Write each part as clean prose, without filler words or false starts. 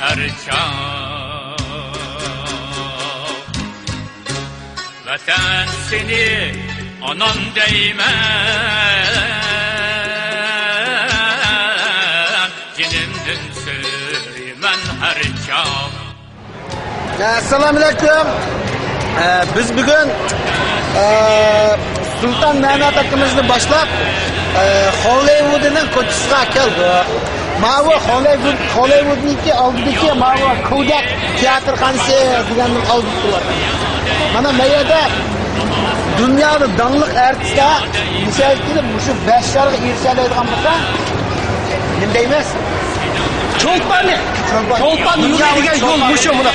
her çağ. Vatan seni anan değmen, cinimdin sürmen her çağ. Assalomu alaykum. Biz bugun Sultan Mehmet akamizni boshlab Hollywoodning ko'chasiga keldik. Mana bu Hollywoodniki oldidagi mana bu Kodak teatrxonasi deganning oldida turibdi. Mana bu yerda dunyoning donliq artistlar misol qilib shu 5 yilga erishadigan bo'lsa, nima deymiz? Çolpan yürüyüşe yol muşu buna.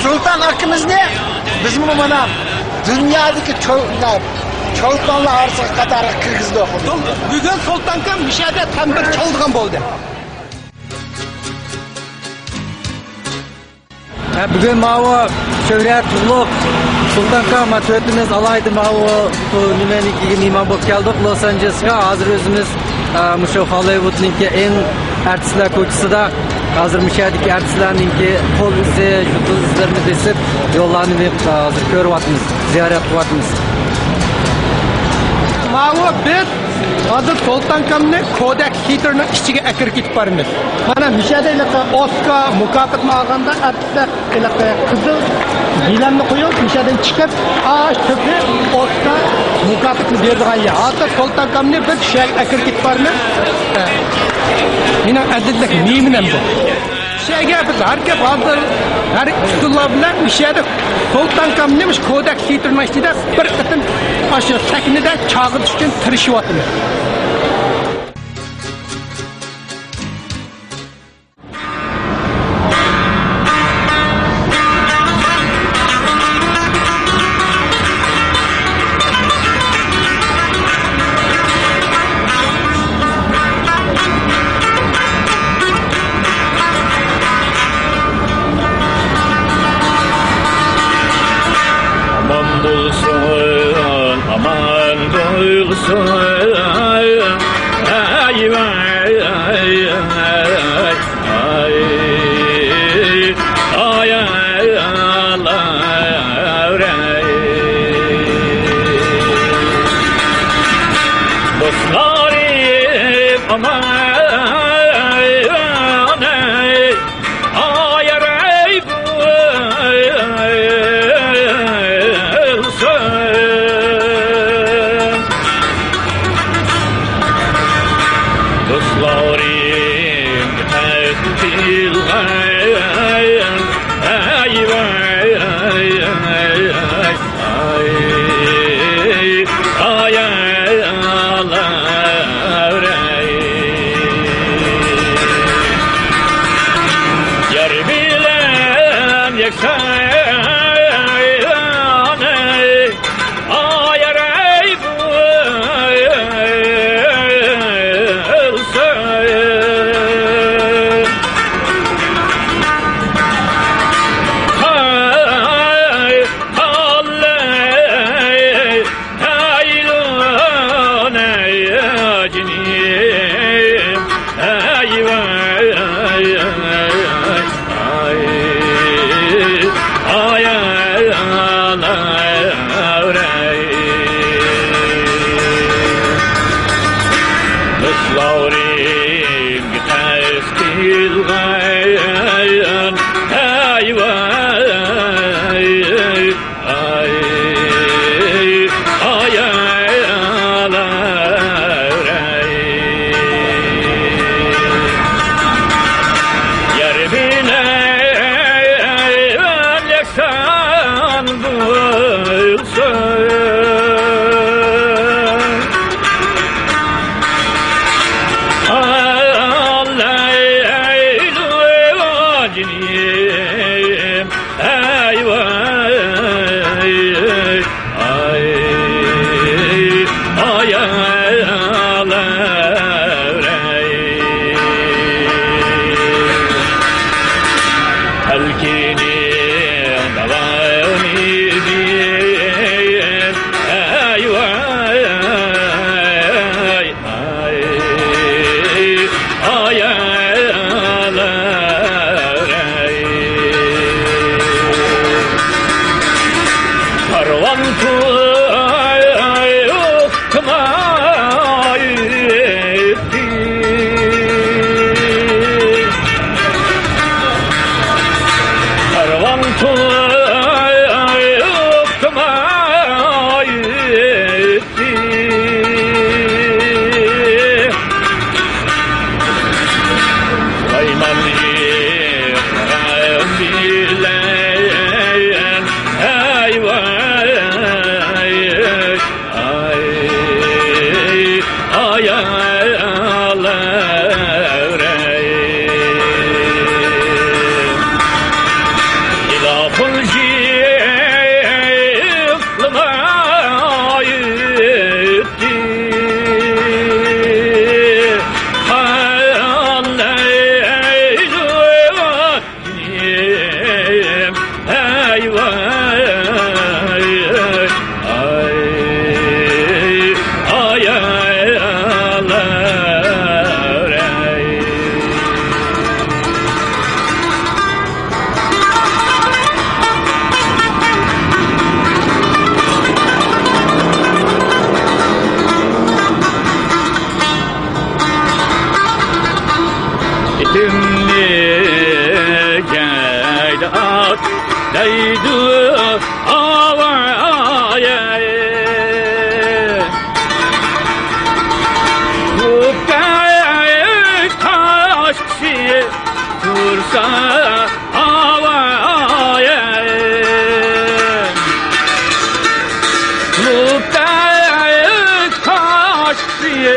Sultan akimizni biz bunu mana dünyadaki çolpanlar arasına qatarı kirgizdi. Bugün Sultan kam bir şeyde tam bir çaldıgan oldu. Bugün mavi şöhret ulug' Sultan kam tötimiz alaydı mavi nimeniki mehmon bo'lib keldik Los Angelesga. Hozir o'zimiz shu Hollywoodniki eng artistlar ko'chasida hozir mishadagi artistlarningki qo'l izi, yulduz izlarini besib yo'llarni hozir ko'ryapmiz, ziyorat qilyapmiz. Mavi biz hozir Sultan kamni Kodak Theater'ning ichiga akirib ketib boramiz. Mana mishadaga Oscar mukofotni olganda artistlar qizil gilamni qo'yib mishadan chiqib, tepi Oscar mukofotni berdigan yer. Hozir Sultan kamni biz shaga akirib ketib boramiz. Mening azizlik neyminim bu? Şeyge biz herkes hazır, her üstünler bilen bir şeyde Sultan kam demiş Kodak Theater'ın içinde bir kısım aşağı sahnede çağırış için tırışıvatını. Gel at değdi havaya Kubbe taş kişi dursa havaya Kubbe taş kişi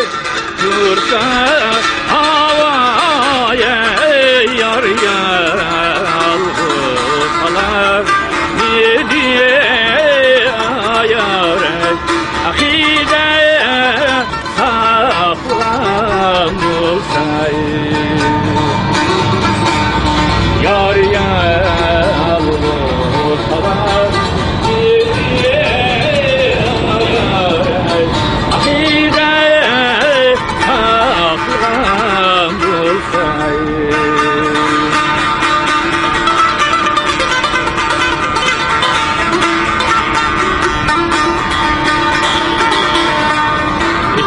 dursa havaya Yar yalgısalar ne diye ayarek Akide saklanılsay Yar yalgısalar ne diye ayarek Akide saklanılsay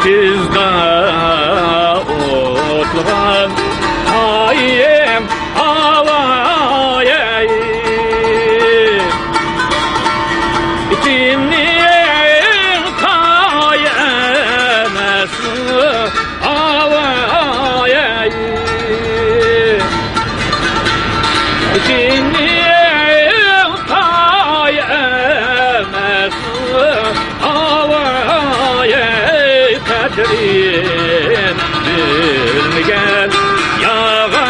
Bizde otlan ayem havaya İçimnin kayemesu havaya İçimnin kayemesu havaya Kadrin bilmeyen yağa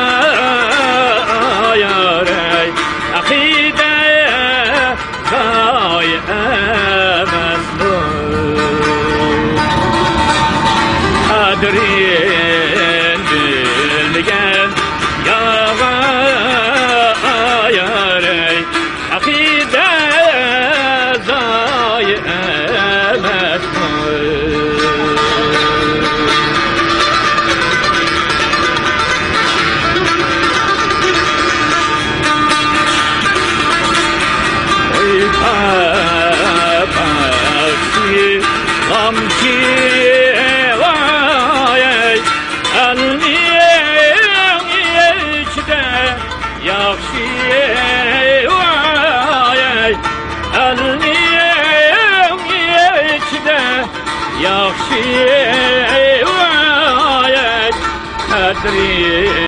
yarey Akide gayemezdir Kadrin bilmeyen yağa yarey Akide gayemezdir Gamki vay elmin içde yaxşı vay elmin içde yaxşı vay kadri